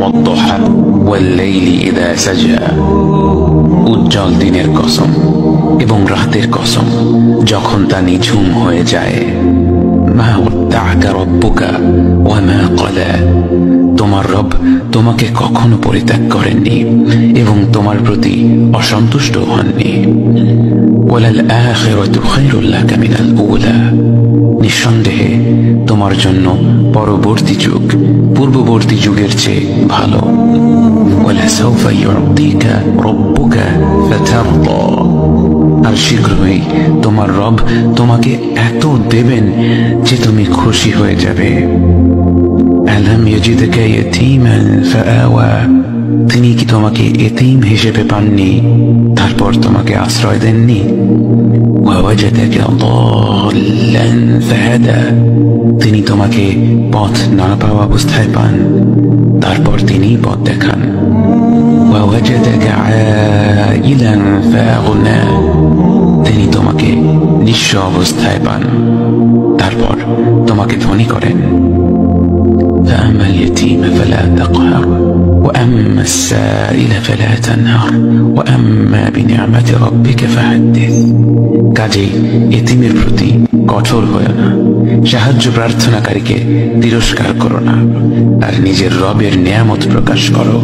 والضحى والليل إذا سجى উজ্জ্বল দিনের কসম এবং রাতের কসম যখন তা নিঝুম হয়ে যায়। মা ওয়াদ্দাআকা রাব্বুকা ওয়া মা ক্বালা, তোমার রব তোমাকে কখনো পরিত্যাগ করেননি এবং তোমার প্রতি অসন্তুষ্ট হননি। ওয়ালাল আখিরাতু খায়রুল লাকা মিনাল উলা, নিঃসন্দেহে তোমার জন্য পরবর্তী যুগ পূর্ববর্তী যুগের চেয়ে ভালো। ওয়ালাসাউফা ইউতিকা রাব্বুকা ফাতারদা, আর শীঘ্রই তোমার রব তোমাকে এত দেবেন যে তুমি খুশি হয়ে যাবে। আলাম ইয়াজিদকা ইয়াতীমান ফাআওয়া, তিনি কি তোমাকে এতিম হিসেবে পাননি তারপর তোমাকে আশ্রয় দেননি? ওয়াওয়াজাদাকা দাল্লান ফাহাদা, তিনি তোমাকে পথ না পাওয়া অবস্থায় পান তারপর তিনি পথ দেখান। ওয়াওয়াজাদাকা আইলান ফাআগনা, তিনি তোমাকে নিঃস্ব অবস্থায় পান তারপর তোমাকে ধনী করেন। فأما اليتيم فلا تقهر وأما السائل فلا تنهر وأما بنعمة ربك فحدث, কাজেই এতিমের প্রতি কঠোর হয়ো না, সাহায্য প্রার্থনাকারীকে তিরস্কার করো না, আর নিজের রবের নিয়ামত প্রকাশ করো।